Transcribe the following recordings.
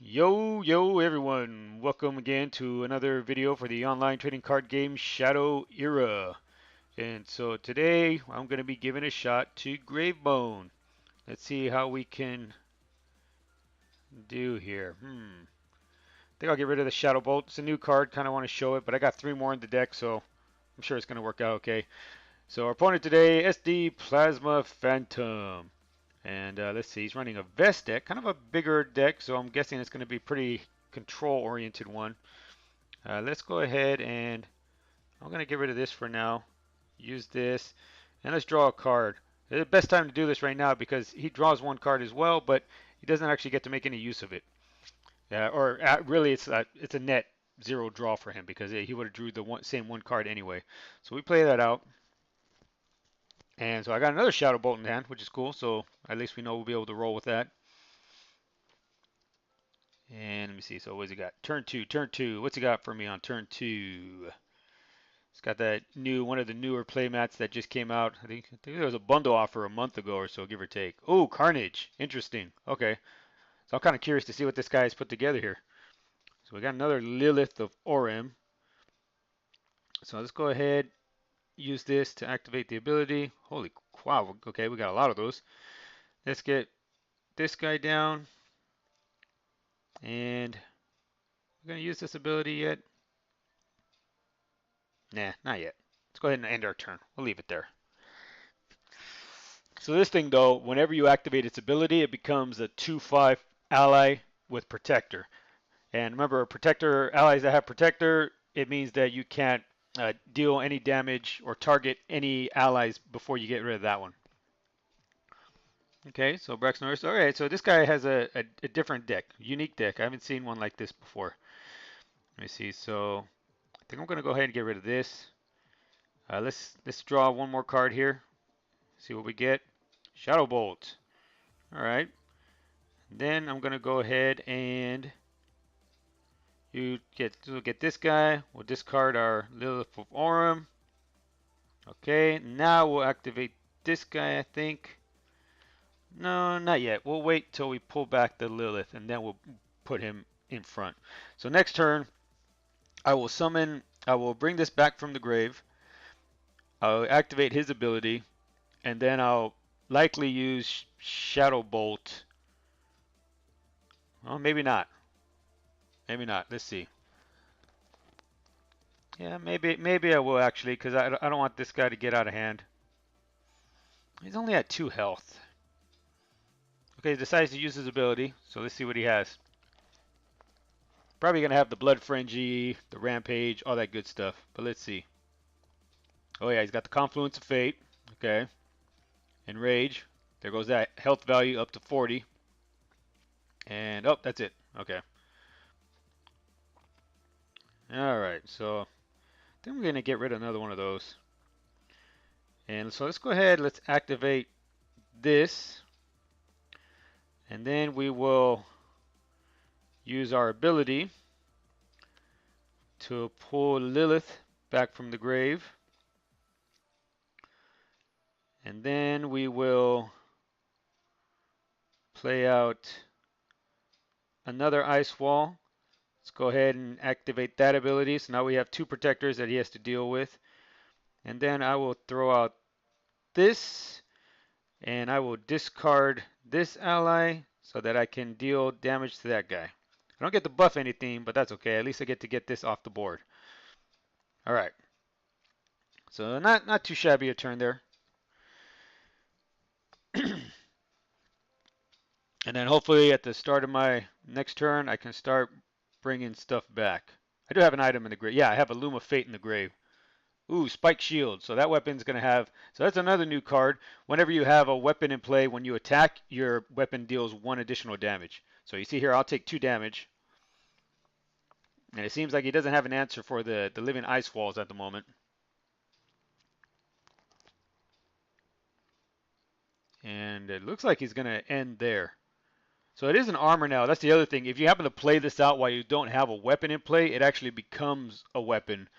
Yo everyone, welcome again to another video for the online trading card game Shadow Era. And so today I'm going to be giving a shot to Gravebone. Let's see how we can do here. I think I'll get rid of the Shadow Bolt. It's a new card, kind of want to show it, but I got 3 more in the deck, so I'm sure it's going to work out okay. So our opponent today, SD Plasma Phantom. And let's see, he's running a Vest deck, kind of a bigger deck, so I'm guessing it's going to be pretty control-oriented one. Let's go ahead and I'm going to get rid of this for now. Use this, and let's draw a card. The best time to do this right now because he draws one card as well, but he doesn't actually get to make any use of it. Really, it's a net 0 draw for him because he would have drew the same one card anyway. So we play that out. And so I got another Shadow Bolt in hand, which is cool. So at least we know we'll be able to roll with that. And let me see. So what's he got? Turn 2, turn 2. What's he got for me on turn 2? It's got that one of the newer playmats that just came out. I think there was a bundle offer a month ago or so, give or take. Oh, Carnage. Interesting. Okay. So I'm kind of curious to see what this guy has put together here. So we got another Lilith of Orem. So let's go ahead, use this to activate the ability. Holy wow. Okay, we got a lot of those. Let's get this guy down. And we're going to use this ability yet? Nah, not yet. Let's go ahead and end our turn. We'll leave it there. So this thing though, whenever you activate its ability, it becomes a 2/5 ally with Protector. And remember, Protector allies that have Protector, it means that you can't deal any damage or target any allies before you get rid of that one. Okay, so Brex Norris. All right, so this guy has a different deck, unique deck. I haven't seen one like this before. Let me see. So I think I'm gonna go ahead and get rid of this. Let's draw one more card here. See what we get. Shadow Bolt. All right. Then I'm gonna go ahead and we'll get this guy. We'll discard our Lilith of Orem. Okay, now we'll activate this guy, I think. No, not yet. We'll wait till we pull back the Lilith and then we'll put him in front. So next turn, I will bring this back from the grave. I'll activate his ability, and then I'll likely use Shadow Bolt. Well, maybe not. Maybe not. Let's see. Yeah, maybe I will actually, because I don't want this guy to get out of hand. He's only at 2 health. Okay, he decides to use his ability, so let's see what he has. Probably going to have the Blood Frenzy, the Rampage, all that good stuff, but let's see. Oh yeah, he's got the Confluence of Fate, okay. Enrage, there goes that health value up to 40. And, oh, that's it, okay. Alright, so I think we're going to get rid of another one of those. And so let's go ahead, let's activate this. And then we will use our ability to pull Lilith back from the grave. And then we will play out another Ice Wall. Let's go ahead and activate that ability. So now we have 2 protectors that he has to deal with. And then I will throw out this, and I will discard this ally so that I can deal damage to that guy. I don't get to buff anything, but that's okay. At least I get to get this off the board. All right. So not too shabby a turn there. And then hopefully at the start of my next turn, I can start bringing stuff back. I do have an item in the grave. Yeah, I have a Loom of Fate in the grave. Ooh, Spike Shield. So that weapon's going to have... So that's another new card. Whenever you have a weapon in play, when you attack, your weapon deals 1 additional damage. So you see here, I'll take 2 damage. And it seems like he doesn't have an answer for the living ice walls at the moment. And it looks like he's going to end there. So it is an armor now. That's the other thing. If you happen to play this out while you don't have a weapon in play, it actually becomes a weapon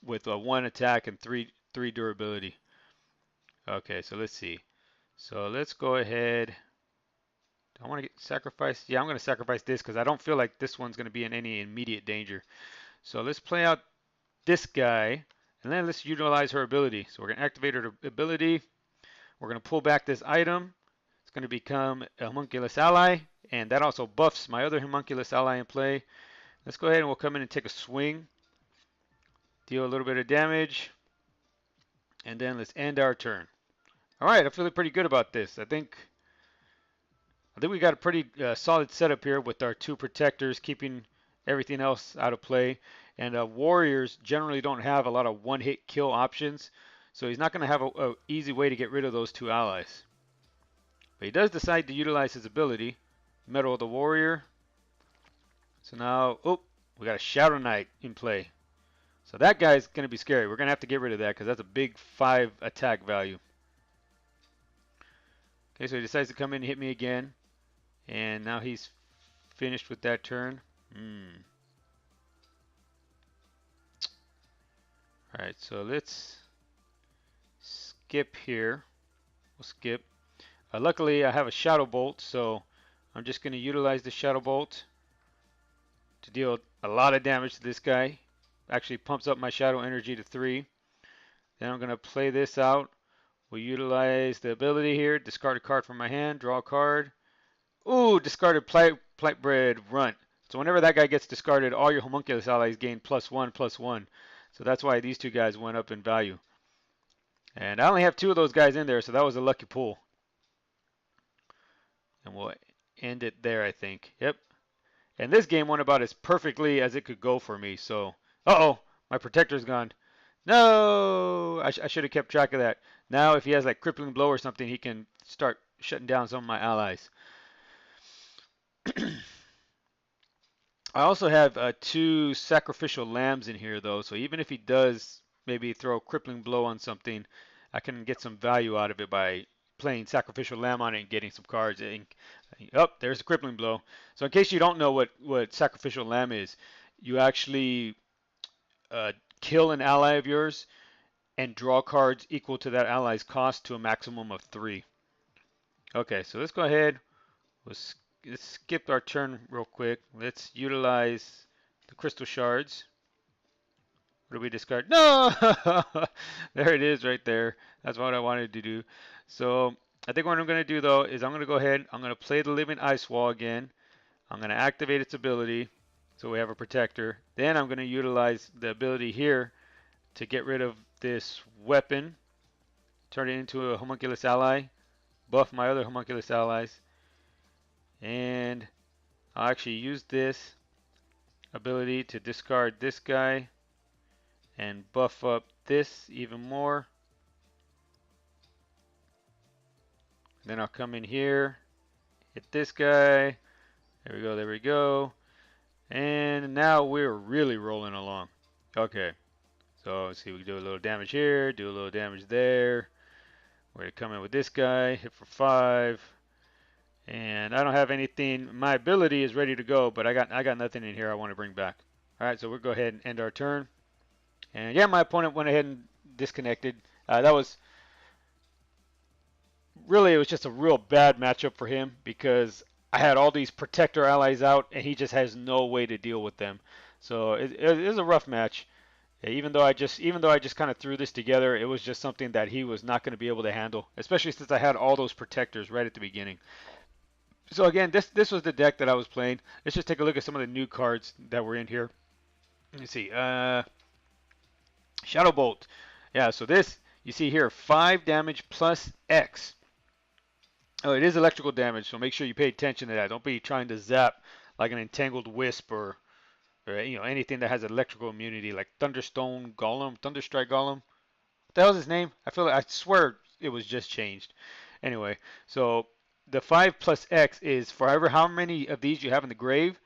with a 1 attack and 3 durability. Okay, so let's see. So let's go ahead. I want to get sacrificed. Yeah, I'm going to sacrifice this because I don't feel like this one's going to be in any immediate danger. So let's play out this guy, and then let's utilize her ability. So we're going to activate her ability. We're going to pull back this item. It's going to become a homunculus ally, and that also buffs my other homunculus ally in play. Let's go ahead and we'll come in and take a swing, deal a little bit of damage, and then let's end our turn. All right, I'm feeling pretty good about this. I think we got a pretty solid setup here with our two protectors keeping everything else out of play. And warriors generally don't have a lot of one-hit kill options, so he's not going to have a easy way to get rid of those two allies. But he does decide to utilize his ability, Medal of the Warrior. So now, oh, we got a Shadow Knight in play. So that guy's going to be scary. We're going to have to get rid of that because that's a big 5 attack value. Okay, so he decides to come in and hit me again. And now he's finished with that turn. Alright, so let's skip here. We'll skip. Luckily, I have a Shadow Bolt, so I'm just going to utilize the Shadow Bolt to deal a lot of damage to this guy. Actually pumps up my Shadow Energy to 3. Then I'm going to play this out. We'll utilize the ability here. Discard a card from my hand. Draw a card. Ooh, discarded Plightbred Runt. So whenever that guy gets discarded, all your homunculus allies gain +1/+1. So that's why these two guys went up in value. And I only have 2 of those guys in there, so that was a lucky pull. And we'll end it there, I think. Yep. And this game went about as perfectly as it could go for me. So, uh-oh, my protector's gone. No! I should have kept track of that. Now, if he has like crippling blow or something, he can start shutting down some of my allies. I also have 2 sacrificial lambs in here though, so even if he does maybe throw a crippling blow on something, I can get some value out of it by playing sacrificial lamb on it and getting some cards. And, oh, there's the crippling blow. So in case you don't know what sacrificial lamb is, you actually kill an ally of yours and draw cards equal to that ally's cost to a maximum of 3. Okay, so let's go ahead. Let's skip our turn real quick. Let's utilize the crystal shards. What do we discard? No! There it is right there. That's what I wanted to do. So I think what I'm going to do though is I'm going to go ahead. I'm going to play the Living Ice Wall again. I'm going to activate its ability so we have a protector. Then I'm going to utilize the ability here to get rid of this weapon. Turn it into a homunculus ally. Buff my other homunculus allies. And I'll actually use this ability to discard this guy and buff up this even more. Then I'll come in here, hit this guy. There we go, there we go. And now we're really rolling along. Okay, so let's see, we can do a little damage here, do a little damage there. We're gonna come in with this guy, hit for 5. And I don't have anything. My ability is ready to go, but I got nothing in here I want to bring back. All right, so we'll go ahead and end our turn. And yeah, my opponent went ahead and disconnected. That was really, it was just a real bad matchup for him because I had all these protector allies out, and he just has no way to deal with them. So it was a rough match. Even though I just kind of threw this together, it was just something that he was not going to be able to handle, especially since I had all those protectors right at the beginning. So again, this was the deck that I was playing. Let's just take a look at some of the new cards that were in here. Let me see. Shadow Bolt. Yeah, so this, you see here, 5 damage plus X. Oh, it is electrical damage, so make sure you pay attention to that. Don't be trying to zap like an entangled wisp or anything that has electrical immunity, like Thunderstone Golem, Thunderstrike Golem. What the hell is his name? I swear it was just changed. Anyway, so the 5 plus X is for how many of these you have in the grave,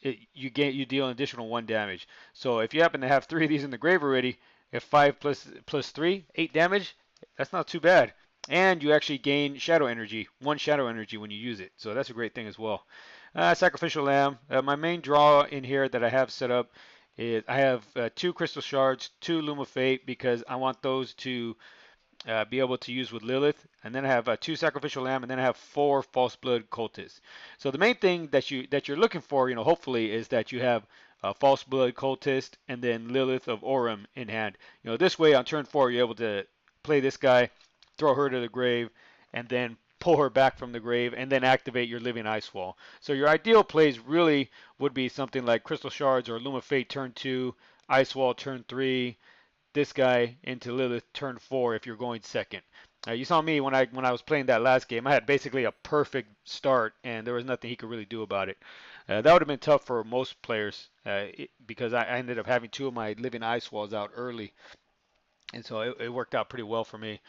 you deal an additional 1 damage. So if you happen to have 3 of these in the grave already, if 5 plus 3, 8 damage, that's not too bad. And you actually gain shadow energy, 1 shadow energy when you use it. So that's a great thing as well. Sacrificial Lamb. My main draw in here that I have set up is I have 2 Crystal Shards, 2 Loom of Fate, because I want those to be able to use with Lilith, and then I have 2 Sacrificial Lamb, and then I have 4 False Blood Cultists. So the main thing that you're looking for, hopefully, is that you have False Blood Cultist and then Lilith of Orem in hand. This way on turn 4 you're able to play this guy, throw her to the grave, and then pull her back from the grave, and then activate your Living Ice Wall. So your ideal plays really would be something like Crystal Shards or Loom of Fate turn 2, Ice Wall turn 3, this guy into Lilith turn 4 if you're going second. You saw me when I was playing that last game. I had basically a perfect start, and there was nothing he could really do about it. That would have been tough for most players because I ended up having 2 of my Living Ice Walls out early, and so it worked out pretty well for me.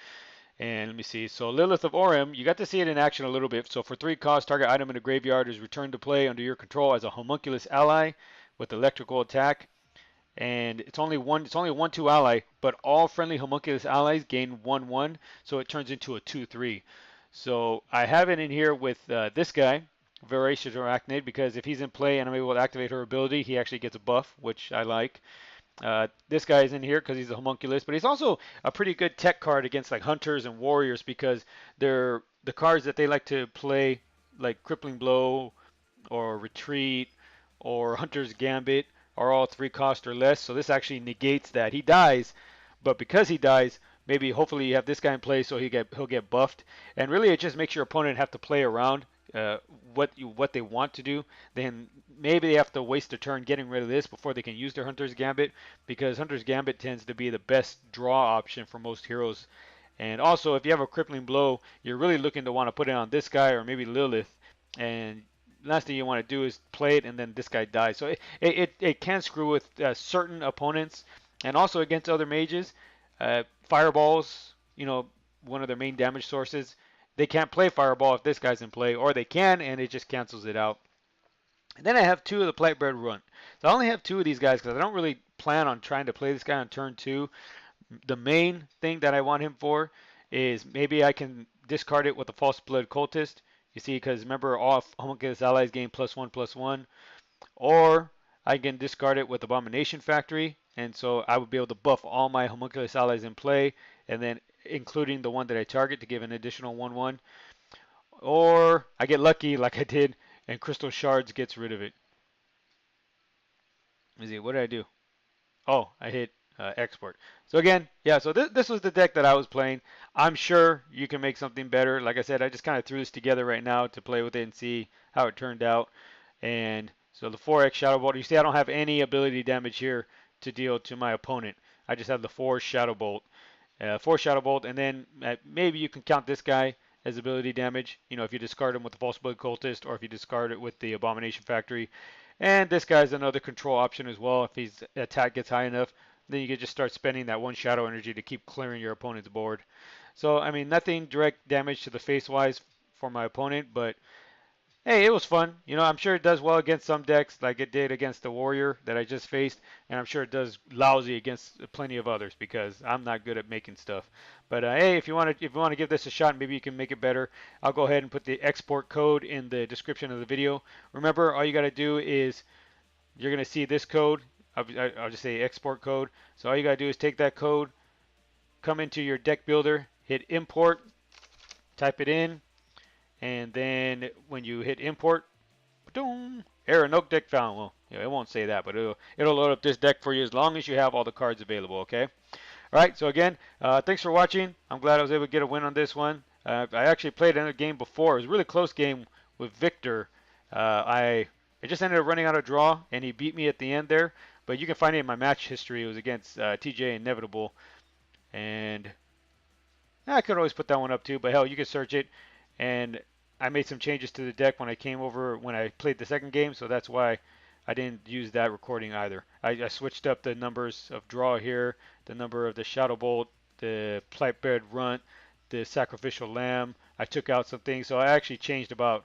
And let me see. So Lilith of Orem, you got to see it in action a little bit. So for 3 cost, target item in the graveyard is returned to play under your control as a homunculus ally with electrical attack, and it's only 1/2 ally, but all friendly homunculus allies gain 1/1, so it turns into a 2/3. So I have it in here with this guy, Voracious Arachnid, because if he's in play and I'm able to activate her ability, he actually gets a buff, which I like. This guy is in here because he's a homunculus, but he's also a pretty good tech card against like hunters and warriors because they're the cards that they like to play, like Crippling Blow or Retreat or Hunter's Gambit, are all 3 cost or less. So this actually negates that. He dies, but because he dies, maybe hopefully you have this guy in play so he'll get buffed. And really it just makes your opponent have to play around uh, what they want to do. Then maybe they have to waste a turn getting rid of this before they can use their Hunter's Gambit, because Hunter's Gambit tends to be the best draw option for most heroes. And also, if you have a Crippling Blow, you're really looking to want to put it on this guy or maybe Lilith, and last thing you want to do is play it and then this guy dies. So it can screw with certain opponents and also against other mages. Fireballs, one of their main damage sources. They can't play Fireball if this guy's in play, or they can and it just cancels it out. And then I have 2 of the Plightbred Runt. So I only have 2 of these guys because I don't really plan on trying to play this guy on turn 2. The main thing that I want him for is maybe I can discard it with a False Blood Cultist. You see, because remember, all homunculus allies gain +1/+1. Or I can discard it with Abomination Factory, and so I would be able to buff all my homunculus allies in play, and then including the one that I target to give an additional 1/1. Or I get lucky like I did, and Crystal Shards gets rid of it. Let me see, what did I do? Oh, I hit export. So again, yeah, so this was the deck that I was playing. I'm sure you can make something better. Like I said, I just kind of threw this together right now to play with it and see how it turned out. And so the 4x Shadow Bolt, you see I don't have any ability damage here to deal to my opponent. I just have the 4 Shadow Bolt. 4 Shadow Bolt, and then maybe you can count this guy as ability damage, if you discard him with the False Blood Cultist or if you discard it with the Abomination Factory. And this guy's another control option as well. If his attack gets high enough, then you can just start spending that 1 shadow energy to keep clearing your opponent's board. So, I mean, nothing direct damage to the face-wise for my opponent, but hey, it was fun. I'm sure it does well against some decks, like it did against the Warrior that I just faced, and I'm sure it does lousy against plenty of others because I'm not good at making stuff. But hey, if you want to give this a shot, maybe you can make it better. I'll go ahead and put the export code in the description of the video. Remember, all you got to do is you're gonna see this code. I'll just say export code. So all you gotta do is take that code, come into your deck builder, hit import, type it in, and then when you hit import, boom, error, no deck found. Well, it won't say that, but it'll load up this deck for you as long as you have all the cards available. Okay. All right. So again, thanks for watching. I'm glad I was able to get a win on this one. I actually played another game before. It was a really close game with Victor. I just ended up running out of draw, and he beat me at the end there. But you can find it in my match history. It was against TJ Inevitable, and I could always put that one up too. But hell, you can search it. And I made some changes to the deck when I came over when I played the second game, so that's why I didn't use that recording either. I switched up the numbers of draw here, the number of the Shadow Bolt, the Plightbred Runt, the Sacrificial Lamb. I took out some things, so I actually changed about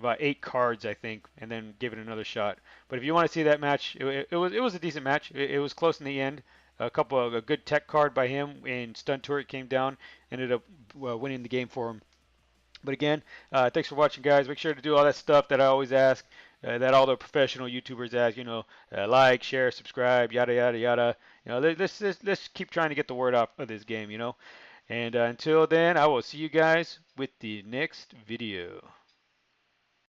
8 cards, I think, and then give it another shot. But if you want to see that match, it was a decent match. It was close in the end. A good tech card by him, and Stun Turret came down, ended up winning the game for him. But again, thanks for watching, guys. Make sure to do all that stuff that I always ask, that all the professional YouTubers ask. Like, share, subscribe, yada yada yada. Let's keep trying to get the word out of this game. And until then, I will see you guys with the next video.